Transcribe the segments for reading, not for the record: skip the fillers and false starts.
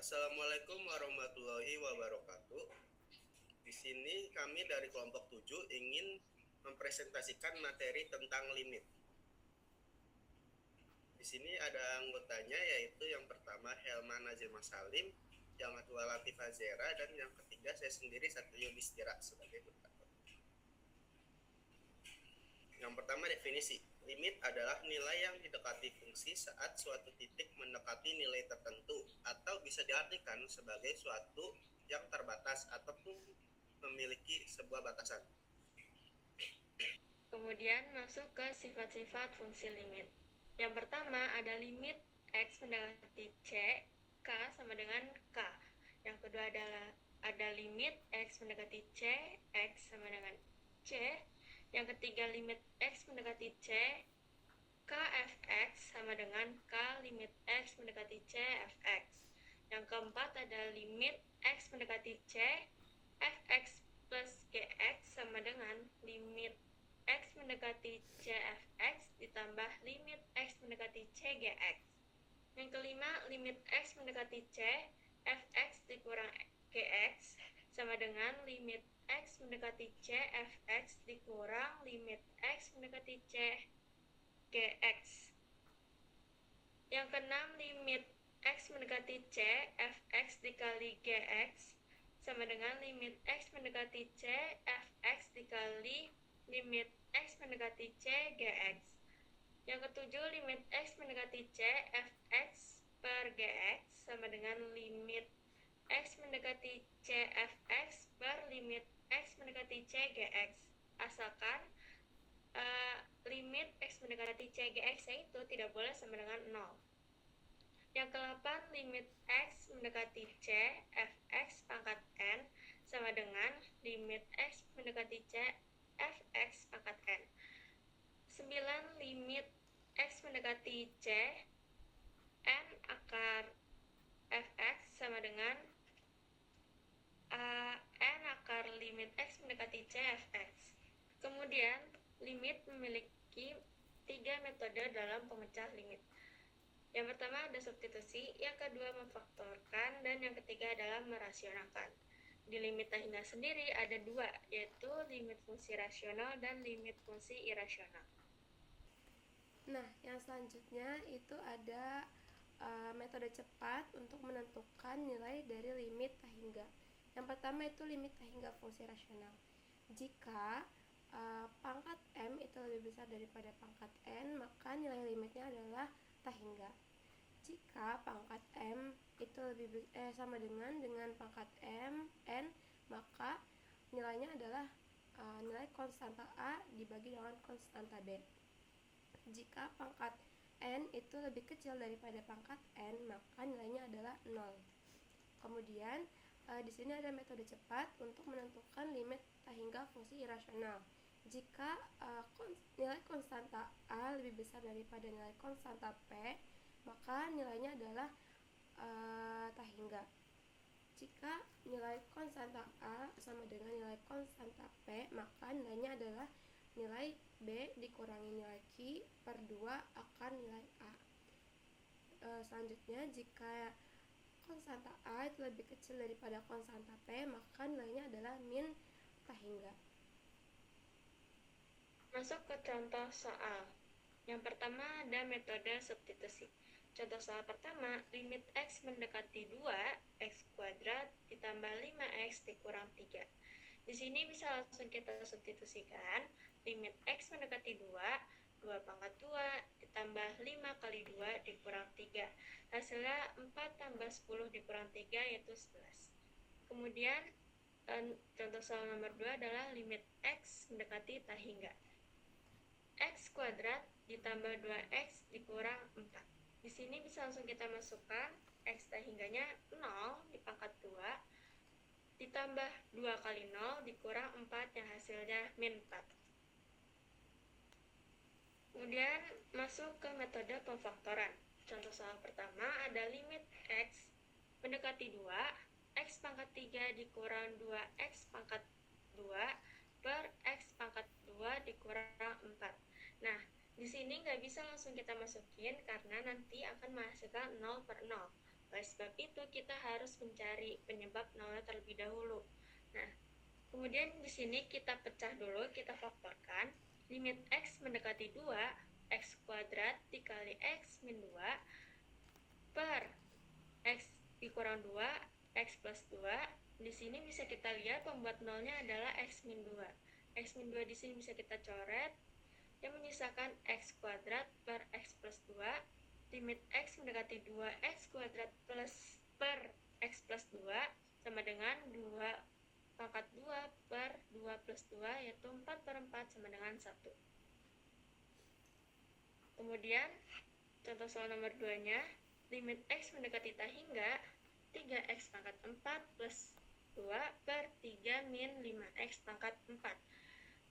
Assalamualaikum warahmatullahi wabarakatuh. Di sini kami dari kelompok 7 ingin mempresentasikan materi tentang limit. Di sini ada anggotanya, yaitu yang pertama Helman Nazima Salim, yang kedua Latif Azera, dan yang ketiga saya sendiri Satrio Bistira sebagai moderator. Yang pertama, definisi. Limit adalah nilai yang didekati fungsi saat suatu titik mendekati nilai tertentu, atau bisa diartikan sebagai suatu yang terbatas ataupun memiliki sebuah batasan. Kemudian masuk ke sifat-sifat fungsi limit. Yang pertama ada limit X mendekati C, K sama dengan K. Yang kedua adalah ada limit X mendekati C, X sama dengan C. Yang ketiga limit X mendekati C, K fx sama dengan K limit X mendekati C fx. Yang keempat ada limit X mendekati C, fx plus gx sama dengan limit X mendekati C fx ditambah limit X mendekati C gx. Yang kelima, limit X mendekati C, fx dikurang gx sama dengan limit X mendekati C fx dikurang limit X mendekati C gx. Yang keenam, limit X mendekati C, fx dikali gx sama dengan limit X mendekati C, fx dikali limit X mendekati C, gx. Yang ketujuh, limit X mendekati C, fx per gx sama dengan limit X mendekati C, fx per limit X mendekati C, gx. Asalkan limit X mendekati C, gx itu tidak boleh sama dengan 0. Yang ke-8, limit X mendekati C, fx pangkat N sama dengan limit X mendekati C, fx pangkat N. 9, limit X mendekati C, N akar fx sama dengan N akar limit X mendekati C, fx. Kemudian, limit memiliki 3 metode dalam pemecah limit. Yang pertama ada substitusi, yang kedua memfaktorkan, dan yang ketiga adalah merasionalkan. Di limit tahingga sendiri ada 2, yaitu limit fungsi rasional dan limit fungsi irasional. Nah, yang selanjutnya itu ada metode cepat untuk menentukan nilai dari limit tahingga. Yang pertama itu limit tahingga fungsi rasional. Jika pangkat M itu lebih besar daripada pangkat N, maka nilai limitnya adalah tahingga. Jika pangkat M itu sama dengan pangkat N, maka nilainya adalah nilai konstanta A dibagi dengan konstanta B. Jika pangkat N itu lebih kecil daripada pangkat N, maka nilainya adalah 0. Kemudian di sini ada metode cepat untuk menentukan limit tahingga fungsi irasional. Jika nilai konstanta A lebih besar daripada nilai konstanta P, maka nilainya adalah tahingga. Jika nilai konstanta A sama dengan nilai konstanta P, maka nilainya adalah nilai B dikurangi nilai Q per 2 akar nilai A. Selanjutnya, jika konstanta A itu lebih kecil daripada konstanta P, maka nilainya adalah min tahingga. Masuk ke contoh soal. Yang pertama ada metode substitusi. Contoh soal pertama, limit X mendekati 2, X kuadrat ditambah 5X dikurang 3. Di sini bisa langsung kita substitusikan. Limit X mendekati 2, 2 pangkat 2 ditambah 5 kali 2 dikurang 3. Hasilnya 4 tambah 10 dikurang 3 yaitu 11. Kemudian contoh soal nomor 2 adalah limit X mendekati tahingga. X kuadrat ditambah 2X dikurang 4. Di sini bisa langsung kita masukkan X tahingganya 0 di pangkat 2 ditambah 2 kali 0 dikurang 4 yang hasilnya min 4. Kemudian masuk ke metode pemfaktoran. Contoh soal pertama ada limit X mendekati 2, X pangkat 3 dikurang 2X pangkat 2 per X pangkat 2 dikurang 4. Nah, di sini nggak bisa langsung kita masukin karena nanti akan menghasilkan 0 per 0. Oleh sebab itu, kita harus mencari penyebab nolnya terlebih dahulu. Nah, kemudian di sini kita pecah dulu, kita faktorkan. Limit X mendekati 2, X kuadrat dikali X min 2 per X dikurang 2, X plus 2. Di sini bisa kita lihat pembuat nolnya adalah X min 2. X min 2 di sini bisa kita coret, yang menyisakan X kuadrat per X plus 2. Limit X mendekati 2X kuadrat plus per X plus 2 sama dengan 2 pangkat 2 per 2 plus 2, yaitu 4 per 4 sama dengan 1. Kemudian, contoh soal nomor 2-nya, limit X mendekati tak hingga 3X pangkat 4 plus 2 per 3 min 5X pangkat 4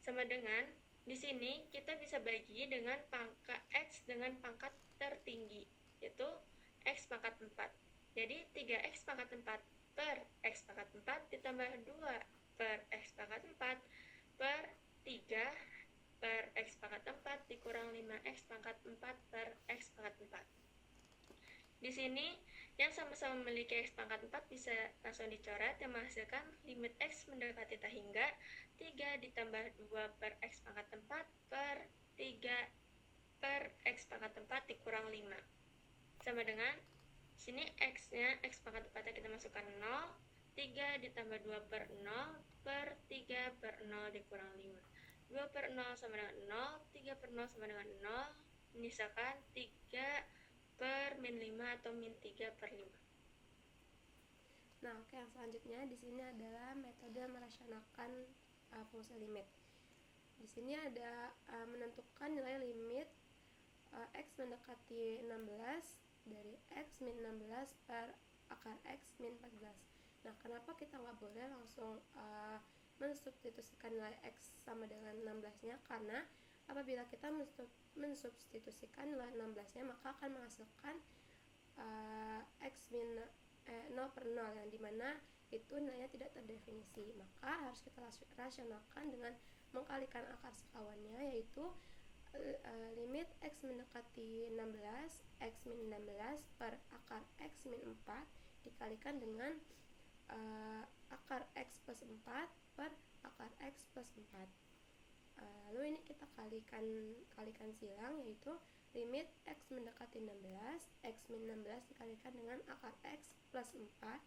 sama dengan, di sini kita bisa bagi dengan pangkat X dengan pangkat tertinggi, yaitu X pangkat 4. Jadi 3X pangkat 4 per X pangkat 4 ditambah 2 per X pangkat 4 per 3 per X pangkat 4 dikurang 5X pangkat 4 per X pangkat 4. Di sini, yang sama-sama memiliki X pangkat 4 bisa langsung dicoret, yang menghasilkan limit X mendekati tak hingga 3 ditambah 2 per X pangkat 4 per 3 per X pangkat 4 dikurang 5. Sama dengan, sini X-nya, X pangkat 4-nya kita masukkan 0, 3 ditambah 2 per 0 per 3 per 0 dikurang 5. 2 per 0 sama dengan 0, 3 per 0 sama dengan 0, menyisakan 3 per min 5 atau min 3 per 5. Nah, oke, yang selanjutnya di sini adalah metode merasionalkan fungsi limit. Di sini ada menentukan nilai limit X mendekati 16 dari X min 16 per akar X min 14. Nah, kenapa kita nggak boleh langsung mensubstitusikan nilai X sama dengan 16-nya? Karena apabila kita mensubstitusikan nilai 16-nya, maka akan menghasilkan X min 0 per 0, yang dimana itu nilainya tidak terdefinisi. Maka harus kita rasionalkan dengan mengkalikan akar sekawannya, yaitu limit X mendekati 16 X min 16 per akar X min 4 dikalikan dengan akar X plus 4 per akar X plus 4. Lalu ini kita kalikan silang, yaitu limit X mendekati 16 X min 16 dikalikan dengan akar X plus 4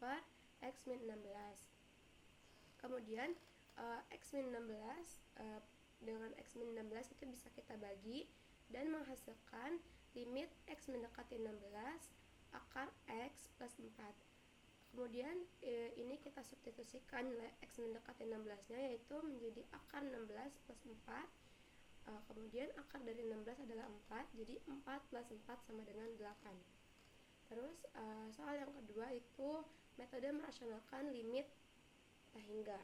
per X min 16. Kemudian X min 16 dengan X min 16 itu bisa kita bagi dan menghasilkan limit X mendekati 16 akar X plus 4. Kemudian ini kita substitusikan nilai X mendekati 16-nya, yaitu menjadi akar 16 plus 4. Kemudian akar dari 16 adalah 4, jadi 4 plus 4 sama dengan 8. Terus soal yang kedua itu metode merasionalkan limit tak hingga.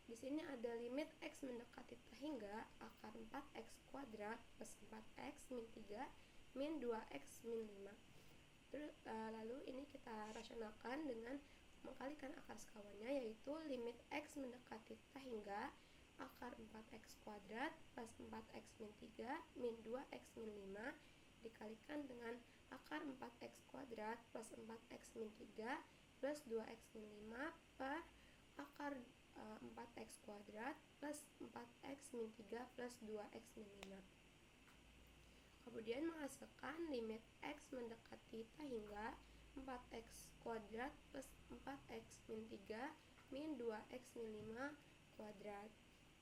Di sini ada limit X mendekati tak hingga akar 4X kuadrat plus 4X min 3 min 2X min 5. Terus, lalu ini kita rasionalkan dengan mengkalikan akar sekawannya, yaitu limit X mendekati tak hingga akar 4X kuadrat plus 4X min 3 min 2X min 5 dikalikan dengan akar 4X kuadrat plus 4X min 3 plus 2X min 5 per akar 4X kuadrat plus 4X min 3 plus 2X min 5. Kemudian menghasilkan limit X mendekati tak hingga 4X kuadrat plus 4X min 3 min 2X min 5 kuadrat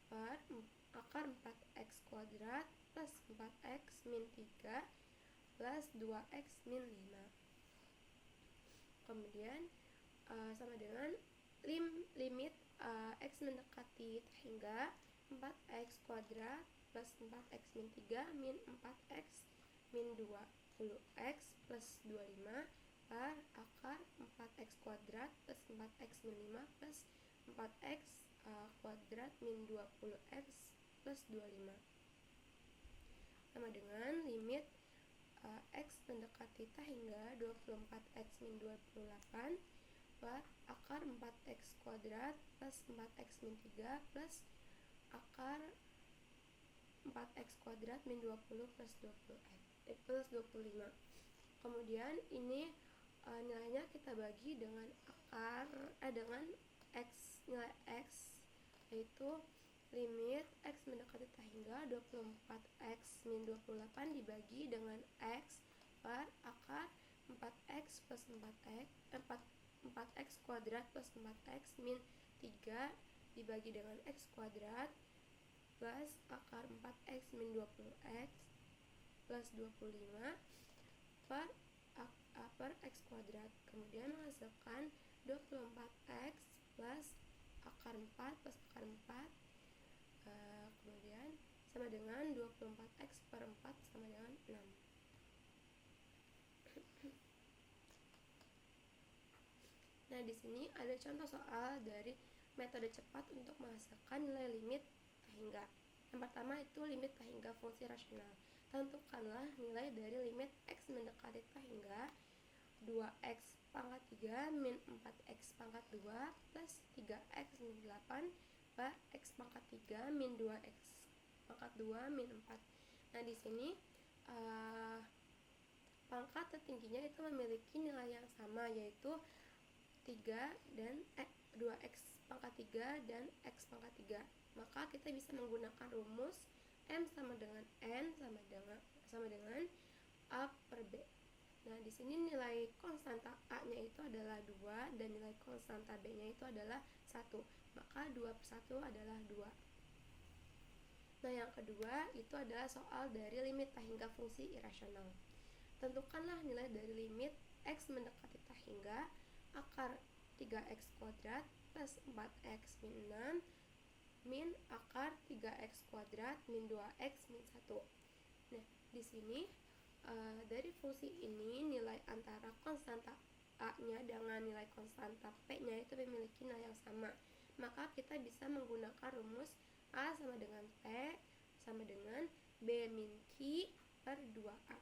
per akar 4X kuadrat plus 4X min 3 plus 2X min 5. Kemudian sama dengan limit X mendekati tak hingga 4X kuadrat plus 4X min 3 min 4X min 20X plus 25 per akar 4X kuadrat plus 4X min 5 plus 4X kuadrat min 20X plus 25 sama dengan limit X mendekati tak hingga 24X min 28 per akar 4X kuadrat plus 4X min 3 plus akar 4X kuadrat min 20 plus 20X plus 25. Kemudian ini nilainya kita bagi dengan dengan nilai x, yaitu limit x mendekati tak hingga 24x min 28 dibagi dengan x per akar 4x plus 4x kuadrat plus 4x min 3 dibagi dengan x kuadrat plus akar 4x min 20x plus 25 per x kuadrat, kemudian menghasilkan 24x plus akar 4 plus akar 4 kemudian sama dengan 24x per 4 sama dengan 6. Nah, di sini ada contoh soal dari metode cepat untuk menghasilkan nilai limit tak hingga. Yang pertama itu limit tak hingga fungsi rasional. Tentukanlah nilai dari limit x mendekati tak hingga 2x pangkat 3 min 4x pangkat 2 plus 3x min 8 per x pangkat 3 min 2x pangkat 2 min 4. Nah, di sini pangkat tertingginya itu memiliki nilai yang sama, yaitu 3 dan 2x pangkat 3 dan x pangkat 3. Maka kita bisa menggunakan rumus m sama dengan n sama dengan a per b. Nah, di sini nilai konstanta a-nya itu adalah 2 dan nilai konstanta b-nya itu adalah 1. Maka 2 per 1 adalah 2. Nah, yang kedua itu adalah soal dari limit tak hingga fungsi irasional. Tentukanlah nilai dari limit x mendekati tak hingga akar 3x kuadrat plus 4x min 6 min akar 3x kuadrat min 2x min 1. Nah, di sini dari fungsi ini nilai antara konstanta a-nya dengan nilai konstanta p-nya itu memiliki nilai yang sama. Maka kita bisa menggunakan rumus a sama dengan p sama dengan b min q per 2a.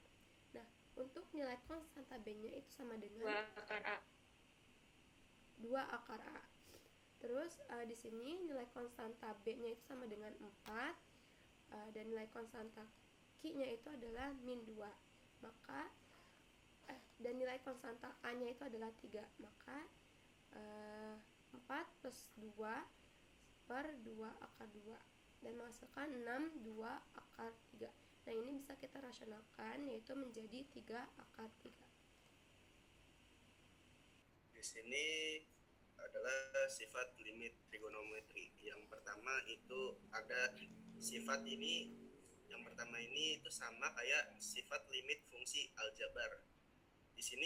Nah, untuk nilai konstanta b-nya itu sama dengan 2 akar A. 2 akar A. Terus di sini nilai konstanta b-nya itu sama dengan 4 dan nilai konstanta q-nya itu adalah min 2. Maka dan nilai konstanta a-nya itu adalah 3. Maka 4 plus 2 per 2 akar 2 dan menghasilkan 6 2 akar 3. Nah, ini bisa kita rasionalkan, yaitu menjadi 3 akar 3. Di sini adalah sifat limit trigonometri. Yang pertama itu ada sifat ini. Yang pertama ini itu sama kayak sifat limit fungsi aljabar. Di sini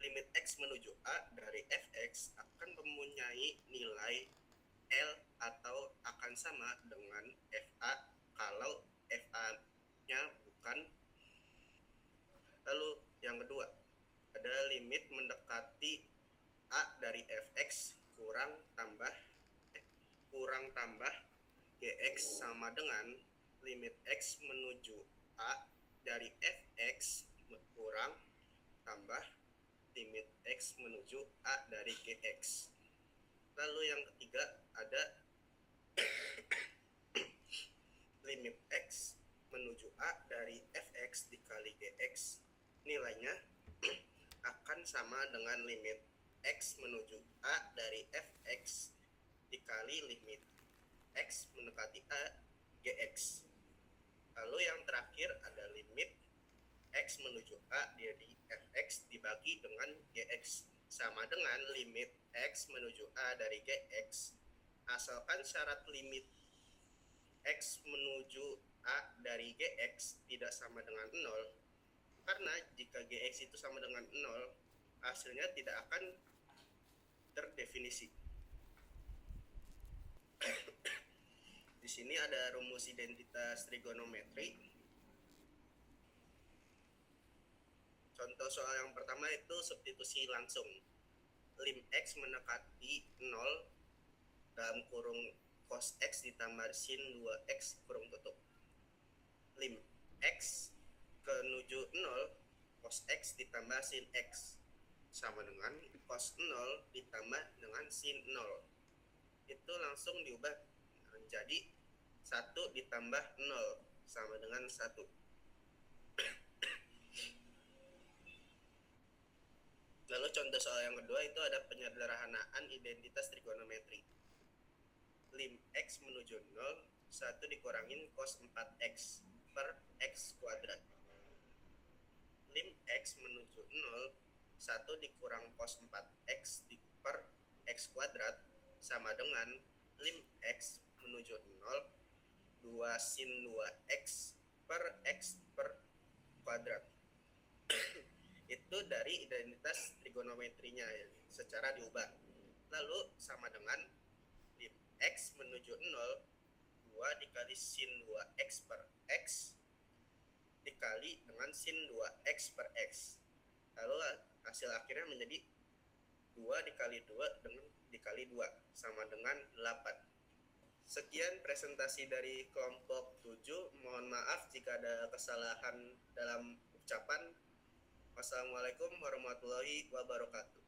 limit x menuju a dari fx akan mempunyai nilai L atau akan sama dengan fa kalau fa-nya bukan. Lalu yang kedua ada limit mendekati a dari fx kurang tambah gx sama dengan limit x menuju a dari fx kurang tambah limit x menuju a dari gx. Lalu yang ketiga ada limit x menuju a dari fx dikali gx, nilainya akan sama dengan limit x menuju a dari fx dikali limit x mendekati a gx. Lalu yang terakhir ada limit x menuju a dari fx dibagi dengan gx sama dengan limit x menuju a dari gx, asalkan syarat limit x menuju a dari gx tidak sama dengan 0, karena jika gx itu sama dengan 0 hasilnya tidak akan terdefinisi. Di sini ada rumus identitas trigonometri. Contoh soal yang pertama itu substitusi langsung. Lim x mendekati 0 dalam kurung cos x ditambah sin 2x kurung tutup. Lim x menuju 0 cos x ditambah sin x sama dengan cos 0 ditambah dengan sin 0. Itu langsung diubah menjadi 1 ditambah 0 sama dengan 1. Lalu contoh soal yang kedua itu ada penyederhanaan identitas trigonometri. Lim X menuju 0, 1 dikurangin cos 4X per X kuadrat. Lim X menuju 0, 1 dikurang cos 4X per X kuadrat sama dengan lim X menuju 0, 2 sin 2X per X per kuadrat. Itu dari identitas trigonometrinya ya, secara diubah. Lalu sama dengan lim X menuju 0, 2 dikali sin 2X per X dikali dengan sin 2X per X. Lalu hasil akhirnya menjadi 2 dikali 2 dengan dikali 2 sama dengan 8. Sekian presentasi dari kelompok 7. Mohon maaf jika ada kesalahan dalam ucapan. Wassalamualaikum warahmatullahi wabarakatuh.